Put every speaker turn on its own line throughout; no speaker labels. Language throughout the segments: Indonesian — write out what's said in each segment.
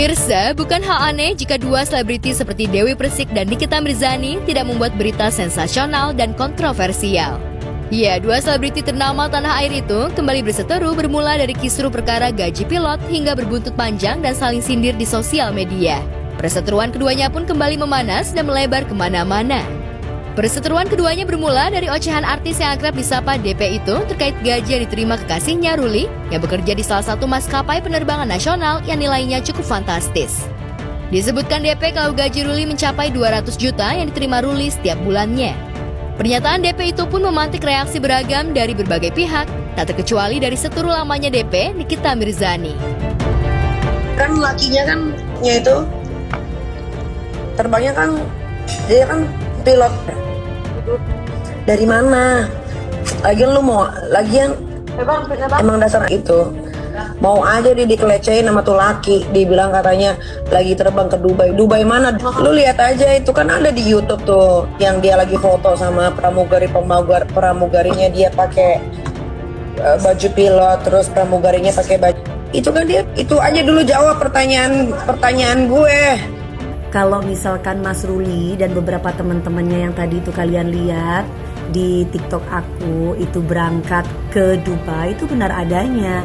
Pemirsa, bukan hal aneh jika dua selebriti seperti Dewi Persik dan Nikita Mirzani tidak membuat berita sensasional dan kontroversial. Ya, dua selebriti ternama tanah air itu kembali berseteru bermula dari kisruh perkara gaji pilot hingga berbuntut panjang dan saling sindir di sosial media. Perseteruan keduanya pun kembali memanas dan melebar kemana-mana. Perseteruan keduanya bermula dari ocehan artis yang akrab disapa DP itu terkait gaji yang diterima kekasihnya Ruli yang bekerja di salah satu maskapai penerbangan nasional yang nilainya cukup fantastis. Disebutkan DP kalau gaji Ruli mencapai 200 juta yang diterima Ruli setiap bulannya. Pernyataan DP itu pun memantik reaksi beragam dari berbagai pihak, tak terkecuali dari seteru lamanya DP, Nikita Mirzani.
Kan lakinya kan itu terbangnya kan dia kan pilot. Dari mana? Lagian emang dasar itu mau aja dia dikelecehin sama tuh laki, dibilang katanya lagi terbang ke Dubai. Dubai mana? Lu lihat aja, itu kan ada di YouTube tuh yang dia lagi foto sama pramugarinya, dia pakai baju pilot, terus pramugarinya pakai baju. Itu kan dia, itu aja dulu jawab pertanyaan gue.
Kalau misalkan Mas Ruli dan beberapa teman-temannya yang tadi itu kalian lihat di TikTok aku itu berangkat ke Dubai, itu benar adanya.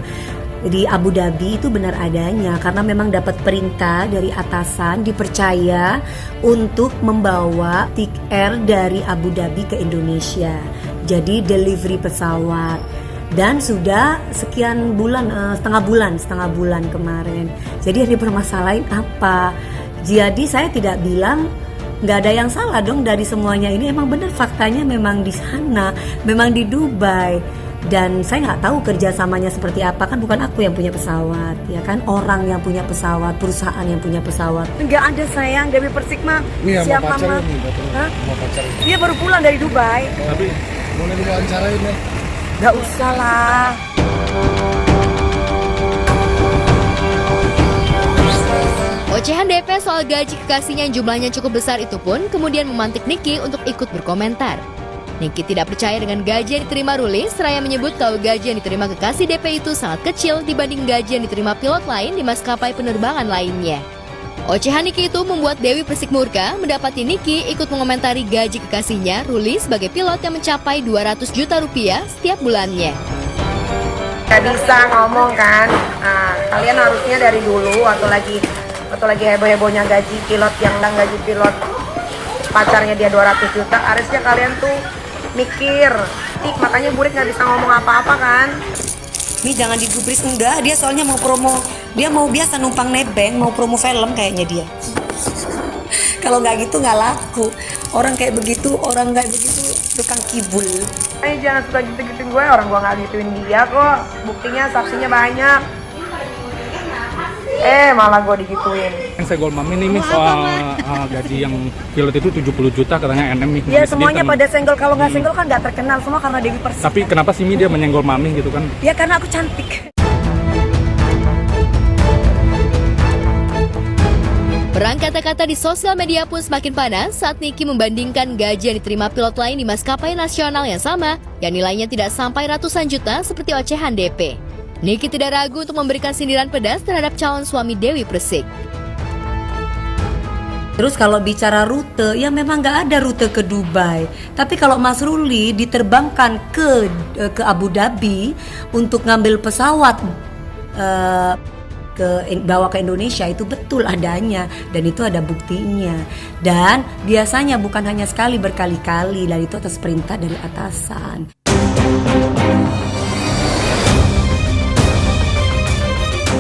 Di Abu Dhabi itu benar adanya karena memang dapat perintah dari atasan, dipercaya untuk membawa TikAir dari Abu Dhabi ke Indonesia. Jadi delivery pesawat. Dan sudah sekian bulan, setengah bulan kemarin. Jadi yang dipermasalahin apa? Jadi saya tidak bilang nggak ada yang salah dong dari semuanya ini. Emang benar faktanya memang di sana, memang di Dubai. Dan saya nggak tahu kerjasamanya seperti apa, kan bukan aku yang punya pesawat, ya kan orang yang punya pesawat, perusahaan yang punya pesawat. Nggak ada sayang, Dewi Persik mah siapa mah? Dia baru pulang dari Dubai.
Tapi boleh diwawancarain ya?
Nggak usah lah.
Ocehan DP soal gaji kekasihnya yang jumlahnya cukup besar itu pun kemudian memantik Niki untuk ikut berkomentar. Niki tidak percaya dengan gaji yang diterima Ruli, seraya menyebut kalau gaji yang diterima kekasih DP itu sangat kecil dibanding gaji yang diterima pilot lain di maskapai penerbangan lainnya. Ocehan Niki itu membuat Dewi Persik murka mendapati Niki ikut mengomentari gaji kekasihnya Ruli sebagai pilot yang mencapai 200 juta rupiah setiap bulannya.
Gak bisa ngomong kan, kalian harusnya dari dulu waktu lagi heboh-hebohnya gaji pilot, yang gaji pilot pacarnya dia 200 juta, harusnya kalian tuh mikir. Makanya Burik nggak bisa ngomong apa-apa kan.
Ini jangan digubris, enggak, dia soalnya mau promo, dia mau biasa numpang nebeng, mau promo film kayaknya dia. Kalau nggak gitu nggak laku. Orang kayak begitu tukang kibul.
Jangan suka gitu-gituin gue, orang gue nggak gituin dia kok. Buktinya saksinya banyak. Malah gue digituin.
Yang saya gol mami nih soal gaji yang pilot itu 70 juta katanya NM nih.
Ya semuanya pada senggol, kalau nggak senggol kan nggak terkenal semua karena Dewi Persik.
Tapi kenapa sih dia menyenggol mami gitu kan?
Ya karena aku cantik.
Perang kata-kata di sosial media pun semakin panas saat Niki membandingkan gaji yang diterima pilot lain di maskapai nasional yang sama yang nilainya tidak sampai ratusan juta seperti ocehan DP. Niki tidak ragu untuk memberikan sindiran pedas terhadap calon suami Dewi Persik.
Terus kalau bicara rute, ya memang nggak ada rute ke Dubai. Tapi kalau Mas Ruli diterbangkan ke Abu Dhabi untuk ngambil pesawat bawa ke Indonesia, itu betul adanya dan itu ada buktinya. Dan biasanya bukan hanya sekali, berkali-kali, dan itu atas perintah dari atasan.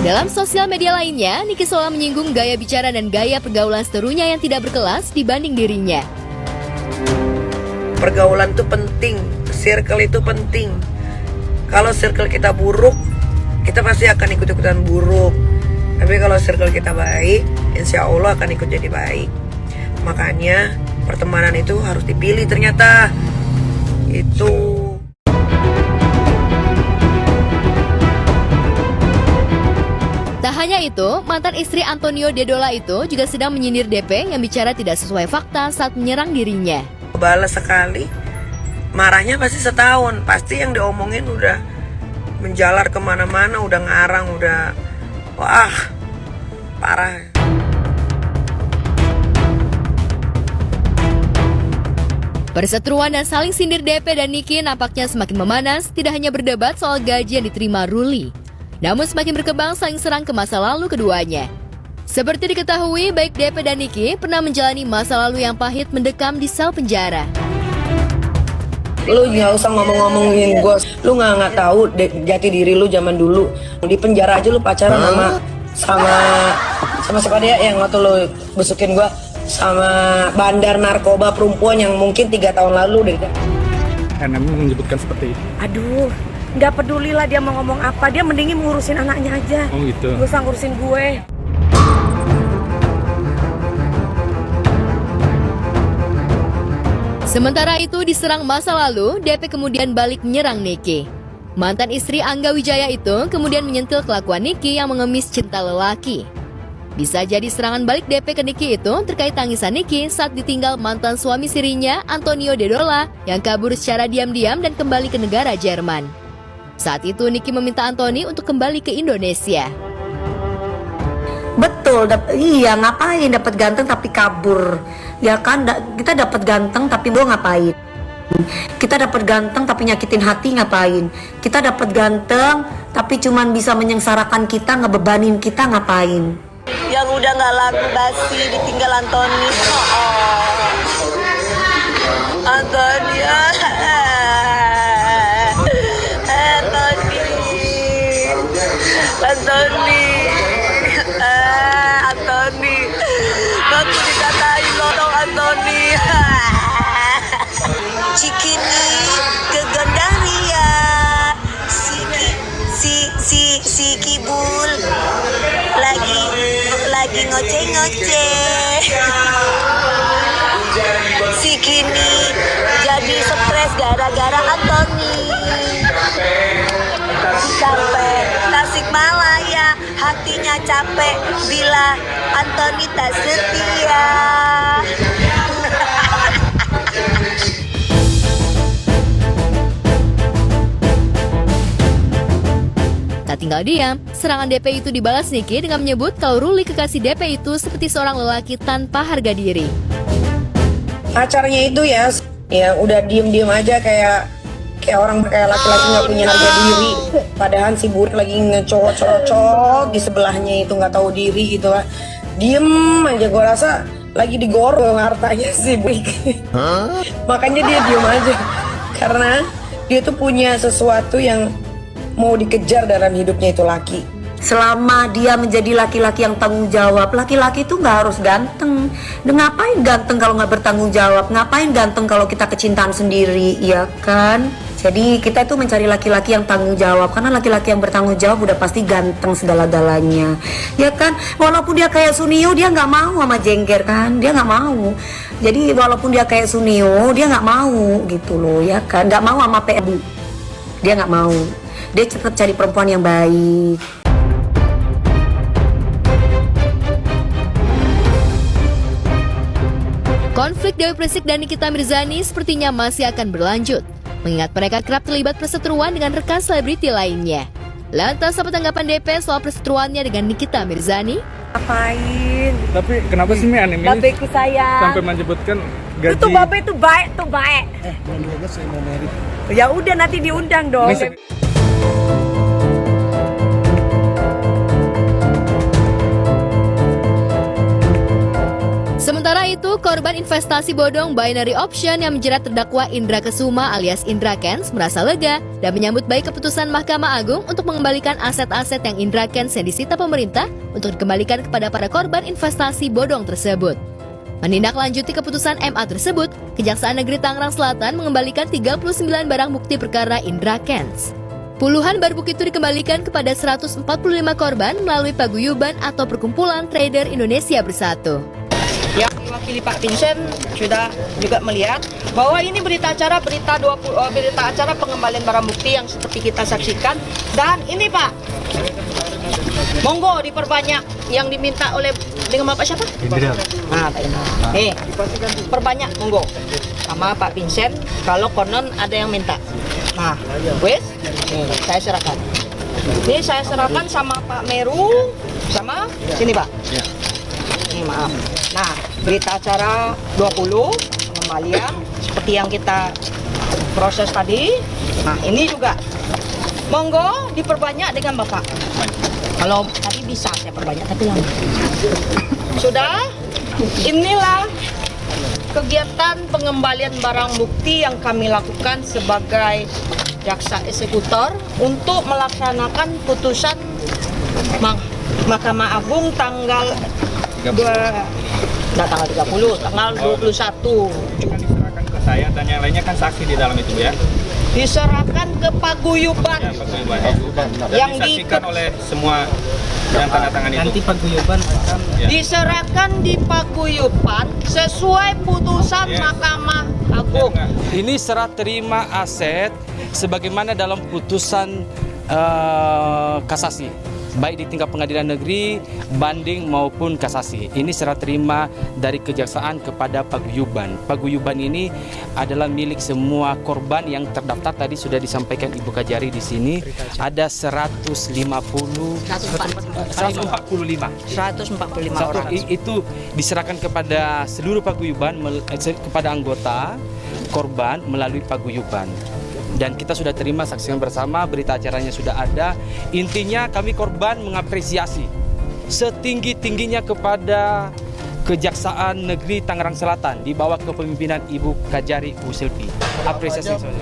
Dalam sosial media lainnya, Niki seolah menyinggung gaya bicara dan gaya pergaulan seterunya yang tidak berkelas dibanding dirinya.
Pergaulan itu penting, circle itu penting. Kalau circle kita buruk, kita pasti akan ikut-ikutan buruk. Tapi kalau circle kita baik, insya Allah akan ikut jadi baik. Makanya pertemanan itu harus dipilih ternyata. Itu.
Tak hanya itu, mantan istri Antonio Dedola itu juga sedang menyindir DP yang bicara tidak sesuai fakta saat menyerang dirinya.
Balas sekali, marahnya pasti setahun. Pasti yang diomongin udah menjalar kemana-mana, udah ngarang, udah wah, parah.
Perseteruan dan saling sindir DP dan Niki nampaknya semakin memanas, tidak hanya berdebat soal gaji yang diterima Ruli, namun semakin berkembang saling serang ke masa lalu keduanya. Seperti diketahui, baik DP dan Niki pernah menjalani masa lalu yang pahit mendekam di sel penjara.
Lu nggak usah ngomong-ngomongin gue, lu nggak tahu jati diri lu zaman dulu. Di penjara aja lu pacaran sama siapa dia yang waktu lu besukin gue, sama bandar narkoba perempuan yang mungkin 3 tahun lalu deh.
NM menyebutkan seperti itu.
Aduh, nggak peduli lah dia mau ngomong apa, dia mendingin ngurusin anaknya aja.
Oh gitu.
Gak usah ngurusin gue.
Sementara itu diserang masa lalu, DP kemudian balik menyerang Niki. Mantan istri Angga Wijaya itu kemudian menyentil kelakuan Niki yang mengemis cinta lelaki. Bisa jadi serangan balik DP ke Niki itu terkait tangisan Niki saat ditinggal mantan suami sirinya, Antonio Dedola, yang kabur secara diam-diam dan kembali ke negara Jerman. Saat itu Niki meminta Antoni untuk kembali ke Indonesia.
Betul, iya ngapain dapat ganteng tapi kabur. Ya kan, kita dapat ganteng tapi mau ngapain? Kita dapat ganteng tapi nyakitin hati ngapain? Kita dapat ganteng tapi cuman bisa menyengsarakan kita, ngebebanin kita ngapain?
Yang udah nggak laku basi ditinggal Antoni. Antoni, Antoni, aku dikatain lo dong Antoni. Cikini ke Gandaria, si Kibul lagi ngoceh-ngoceh. Si Kini jadi stres gara-gara Antoni. Capek Tasikmalaya, hatinya capek bila Antoni tak setia.
Tak tinggal diam, serangan DP itu dibalas Niki dengan menyebut kalau Ruli kekasih DP itu seperti seorang lelaki tanpa harga diri.
Pacarnya itu ya udah diem-diem aja kayak orang kayak laki-laki nggak punya harga diri. Padahal si Burik lagi ngecocok di sebelahnya itu nggak tahu diri gitu lah. Diem aja, gue rasa lagi digorong hartanya si Burik. Makanya dia diem aja karena dia tuh punya sesuatu yang mau dikejar dalam hidupnya, itu laki.
Selama dia menjadi laki-laki yang tanggung jawab, laki-laki itu nggak harus ganteng. Dan ngapain ganteng kalau nggak bertanggung jawab? Ngapain ganteng kalau kita kecintaan sendiri, ya kan? Jadi kita itu mencari laki-laki yang tanggung jawab, karena laki-laki yang bertanggung jawab udah pasti ganteng segala-galanya, ya kan? Walaupun dia kayak Sunio, dia nggak mau sama Jengger kan? Dia nggak mau. Jadi walaupun dia kayak Sunio, dia nggak mau gitu loh, ya kan? Nggak mau sama PMU, dia nggak mau. Dia tetap cari perempuan yang baik.
Konflik Dewi Persik dan Nikita Mirzani sepertinya masih akan berlanjut, mengingat mereka kerap terlibat perseteruan dengan rekan selebriti lainnya. Lantas apa tanggapan DP soal perseteruannya dengan Nikita Mirzani?
Ngapain?
Tapi kenapa sih anime ini
Babeku sayang.
sampai menyebutkan gaji?
Itu babe itu baik, tuh baik.
Bulan 12 saya mau merit.
Ya udah nanti diundang dong.
Sementara itu, korban investasi bodong binary option yang menjerat terdakwa Indra Kesuma alias Indra Kents merasa lega dan menyambut baik keputusan Mahkamah Agung untuk mengembalikan aset-aset yang Indra Kents yang disita pemerintah untuk dikembalikan kepada para korban investasi bodong tersebut. Menindaklanjuti keputusan MA tersebut, Kejaksaan Negeri Tangerang Selatan mengembalikan 39 barang bukti perkara Indra Kents. Puluhan barang bukti itu dikembalikan kepada 145 korban melalui paguyuban atau perkumpulan trader Indonesia Bersatu.
Yang mewakili Pak Vincent sudah juga melihat bahwa ini berita acara pengembalian barang bukti yang seperti kita saksikan, dan ini Pak, monggo diperbanyak yang diminta oleh dengan Bapak siapa?
Indra.
Nah, Pak Indra. Nih, perbanyak monggo sama Pak Vincent kalau konon ada yang minta. Nah, wes, nih saya serahkan. Ini saya serahkan sama Pak Meru, Sama sini Pak.
Ya.
Ini maaf. Nah, berita acara 20 pengembalian seperti yang kita proses tadi. Nah, ini juga monggo diperbanyak dengan Bapak. Kalau tadi bisa saya perbanyak tapi yang sudah. Inilah kegiatan pengembalian barang bukti yang kami lakukan sebagai jaksa eksekutor untuk melaksanakan putusan Mahkamah Agung tanggal 30, tanggal 21.
Kan diserahkan ke saya dan yang lainnya kan saksi di dalam itu ya.
Diserahkan ke paguyuban
Ya, paguyuban. Dan
yang
disaksikan oleh semua yang tanda tangan itu.
Nanti paguyuban akan
diserahkan di paguyuban sesuai putusan
Yes.
Mahkamah Agung.
Ini serah terima aset sebagaimana dalam putusan kasasi, baik di tingkat pengadilan negeri, banding maupun kasasi. Ini serah terima dari kejaksaan kepada paguyuban. Paguyuban ini adalah milik semua korban yang terdaftar. Tadi sudah disampaikan Ibu Kajari di sini. Ada 145
orang.
itu diserahkan kepada seluruh paguyuban kepada anggota korban melalui paguyuban. Dan kita sudah terima saksian bersama, berita acaranya sudah ada. Intinya kami korban mengapresiasi setinggi-tingginya kepada Kejaksaan Negeri Tangerang Selatan di bawah kepemimpinan Ibu Kajari Bu Silvi. Apresiasi saudara.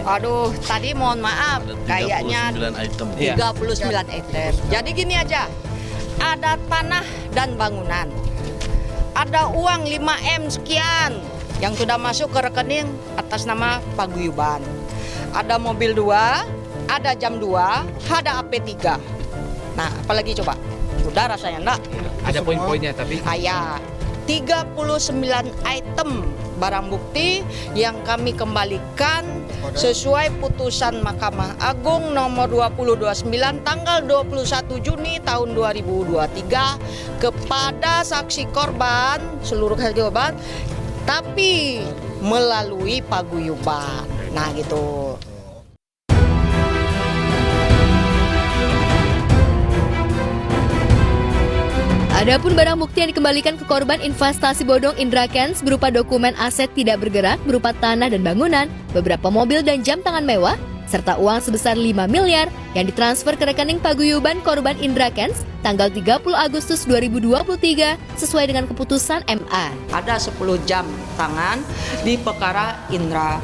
Aduh, tadi mohon maaf, kayaknya 39 item. Jadi gini aja, ada tanah dan bangunan, ada uang 5M sekian yang sudah masuk ke rekening atas nama paguyuban. Ada mobil 2, ada jam 2, ada AP3. Nah, apalagi coba? Sudah rasanya enggak?
Ada poin-poinnya tapi
Ayah, 39 item barang bukti yang kami kembalikan sesuai putusan Mahkamah Agung nomor 2029 tanggal 21 Juni tahun 2023 kepada saksi korban, seluruh saksi korban, tapi melalui paguyuban. Nah, gitu.
Adapun barang bukti yang dikembalikan ke korban investasi bodong Indra Kents berupa dokumen aset tidak bergerak berupa tanah dan bangunan, beberapa mobil dan jam tangan mewah, serta uang sebesar 5 miliar yang ditransfer ke rekening paguyuban korban Indra Kents tanggal 30 Agustus 2023 sesuai dengan keputusan MA.
Ada 10 jam tangan di perkara Indra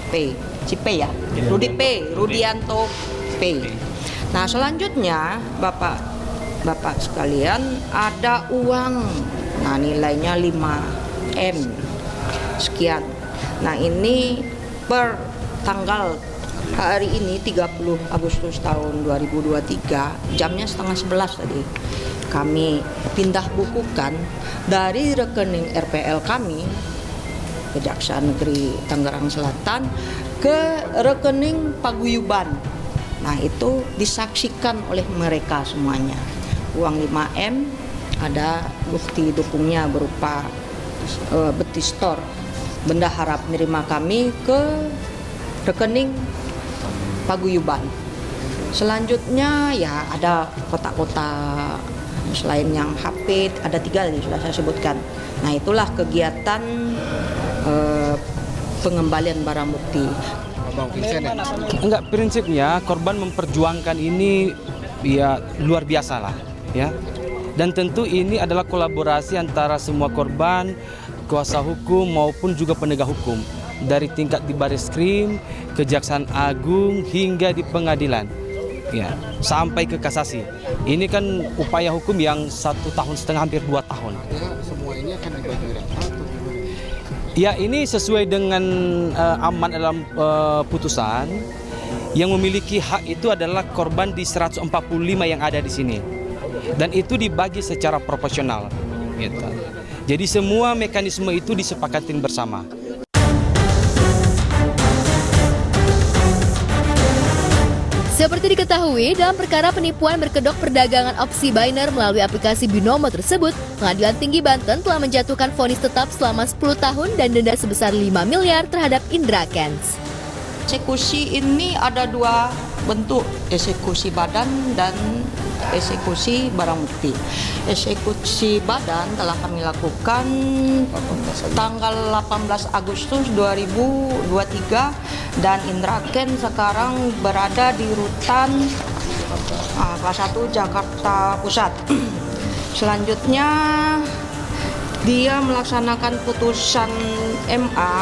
P. Si P ya? Rudi P. Rudianto P. Nah, selanjutnya Bapak sekalian, ada uang, nah nilainya 5M sekian. Nah, ini per tanggal hari ini 30 Agustus tahun 2023, jamnya 10:30 tadi, kami pindah bukukan dari rekening RPL kami, Kejaksaan Negeri Tangerang Selatan, ke rekening paguyuban. Nah, itu disaksikan oleh mereka semuanya. Uang 5M, ada bukti dukungnya berupa betistor, benda harap menerima kami ke rekening paguyuban. Selanjutnya ya ada kotak-kotak selain yang HP, ada 3 tadi sudah saya sebutkan. Nah, itulah kegiatan pengembalian barang bukti.
enggak, prinsipnya korban memperjuangkan ini ya luar biasa lah ya. Dan tentu ini adalah kolaborasi antara semua korban, kuasa hukum maupun juga penegak hukum dari tingkat di Bareskrim, Kejaksaan Agung hingga di pengadilan. Ya, sampai ke kasasi. Ini kan upaya hukum yang 1,5 tahun, hampir 2 tahun.
Semua ini akan dibagi rata atau gimana?
Ya, ini sesuai dengan aman dalam putusan, yang memiliki hak itu adalah korban di 145 yang ada di sini. Dan itu dibagi secara proporsional. Gitu. Jadi semua mekanisme itu disepakatin bersama.
Seperti diketahui, dalam perkara penipuan berkedok perdagangan opsi binary melalui aplikasi Binomo tersebut, Pengadilan Tinggi Banten telah menjatuhkan vonis tetap selama 10 tahun dan denda sebesar 5 miliar terhadap Indra Kents.
Eksekusi ini ada 2 bentuk, eksekusi badan dan eksekusi barang bukti. Eksekusi badan telah kami lakukan tanggal 18 Agustus 2023 dan Indra Ken sekarang berada di rutan kelas 1 Jakarta Pusat. Selanjutnya dia melaksanakan putusan MA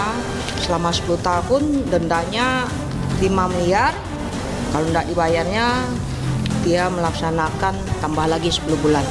selama 10 tahun, dendanya 5 miliar. Kalau tidak dibayarnya, dia melaksanakan tambah lagi 10 bulan.